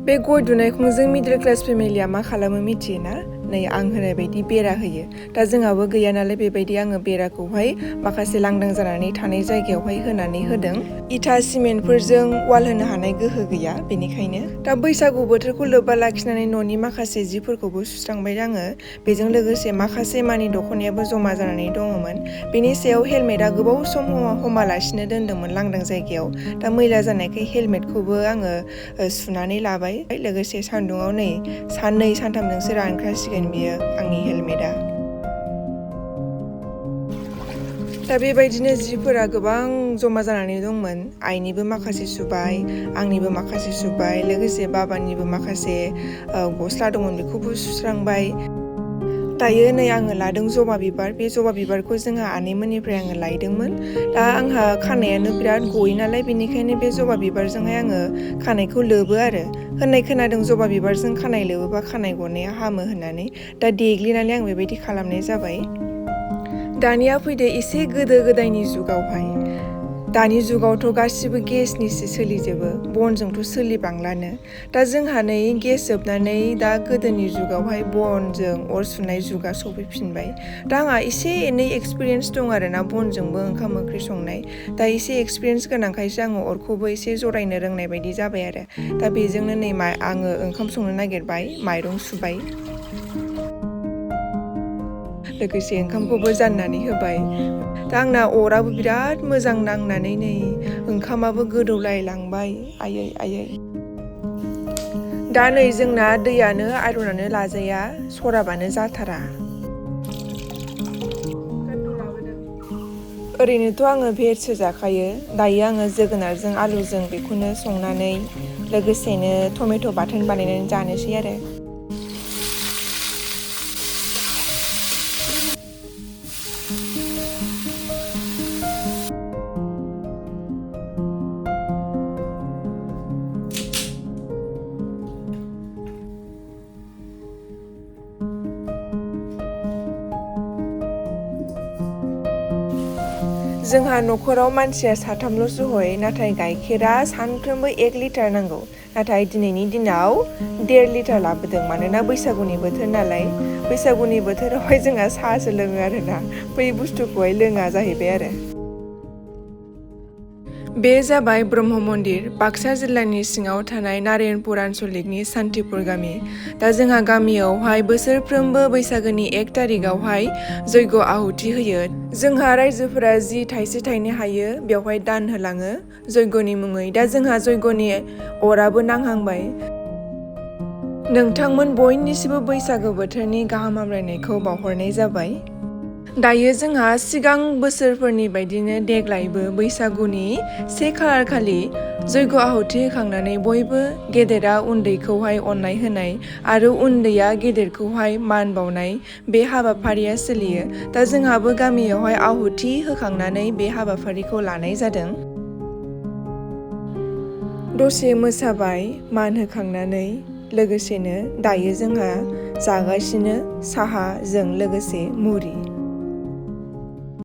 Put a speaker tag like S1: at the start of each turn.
S1: बे गय दुनायखौ जों मिडल क्लास फेमिलिया मा खालामो मिथियोना? नै आं होनाय बायदि बेरा होयो। दा जोंहाबो गैया नालाय बेबायदि आङो बेराखौहाय माखासे लांदां जानानै थानाय जायगायावहाय होनानै होदों। इथा सिमेन्टफोरजों वाल होनो हानाय गोहो गैया, बेनिखायनो। दा बैसागु बोथोरखौ लोब्बा लाखिनानै न'नि माखासे जिफोरखौबो सुस्रांबाय आङो। बेजों लोगोसे माखासे मानि दख'नायाबो जमा जानानै दङमोन। बेनि सायाव हेलमेटआ गोबाव सम हमालासिनो दोनदोंमोन लांदां जायगायाव। दा मैला जानायखाय हेलमेटखौबो आङो सुनानै लाबाय। लोगोसे सान्दुङाव नै साननै सानथामजोंसो रानखासिगोन बियो आंनि हेलमेटआ। दा बेबायदिनो जिफोरा गोबां जमा जानानै दंमोन। आइनिबो माखासे सुबाय, आंनिबो माखासे सुबाय, लोगोसे बाबानिबो माखासे गस्ला दंमोन बेखौबो सुस्रांबाय। दायो नै आङो लादों जबा बिबार। बे जबा बिबारखौ जोंहा आनैमोननिफ्राय आङो लायदोंमोन। दा आंहा खानायानो बिराद गयो नालाय, बेनिखायनो बे जबा बिबारजोंहाय आङो खानायखौ लोबो आरो। होननाय खोनादों जबा बिबारजों खानाय लोबोबा खानाय गनाया हामो होननानै। दा देग्लिनानै आं बेबायदि खालामनाय जाबाय। दानिया फैदो एसे गोदो गोदायनि जुगावहाय। दानि जुगावथ' गासिबो गेसनिसो सोलिजोबो, बनजोंथ' सोलिबांलानो। दा जोंहा नै गेस जोबनानै दा गोदोनि जुगावहाय बनजों अर सुनाय जुगा सफैफिनबाय। दा आंहा एसे एनै एक्सपिरियेन्स दं आरोना बनजोंबो ओंखाम ओंख्रि संनाय। दा एसे एक्सपिरियेन्स गोनांखायसो आङो अरखौबो एसे जरायनो रोंनाय बायदि जाबाय आरो। दा बेजोंनो नै आङो ओंखाम संनो नागिरबाय, माइरं सुबाय। लोगोसे ओंखामखौबो जाननानै होबाय। दा आंना अराबो बिराद मोजां नांनानै नै ओंखामाबो गोदौलायलांबाय, आयै आयै। दा नै जोंना दैयानो आयरनानो लाजाया, सराबानो जाथारा। ओरैनोथ' आङो भेजसो जाखायो। दायो आङो जोगोनारजों आलुजों बेखौनो संनानै लोगोसेनो टमेट' बाथोन बानायनानै जानोसै आरो। जोंहा न'खराव मानसिया साथामल'सो हय, नाथाय गाइखेरा सानफ्रोमबो 1 लिटार नांगौ। नाथाय दिनैनि दिनाव 1.5 लिटार लाबोदों, मानोना बैसागुनि बोथोर नालाय। बैसागुनि बोथोरावहाय जोंहा साहासो लोङो आरोना, बै बुस्थुखौहाय लोङा जाहैबाय आरो। बे जाबाय ब्रह्म मन्दिर, बाक्सा जिल्लानि सिङाव थानाय नारायणपुर आनसलिकनि सान्तिपुर गामि। दा जोंहा गामियावहाय बोसोरफ्रोमबो बैसागोनि 1 तारिखआवहाय जयग' आहुति होयो। जोंहा रायजोफोरा जि थाइसे थाइनै हायो बेवहाय दान होलाङो जयग'नि मुङै। दा जोंहा जयग'नि अराबो नांहांबाय। नोंथांमोन बयनिसिमबो बैसागो बोथोरनि गाहाम हामलायनायखौ बावहरनाय जाबाय। दायो जोंहा सिगां बोसोरफोरनि बायदिनो देग्लायबो बैसागुनि 1 खालार खालि जयग' आहुति होखांनानै बयबो गेदेरा उन्दैखौहाय अननाय होनाय आरो उन्दैया गेदेरखौहाय मान बावनाय बे हाबाफारिया सोलियो। दा जोंहाबो गामियावहाय आहुति होखांनानै बे हाबाफारिखौ लानाय जादों। दसे मोसाबाय मान होखांनानै, लोगोसेनो दायो जोंहा जागासिनो साहाजों लोगोसे मुरि।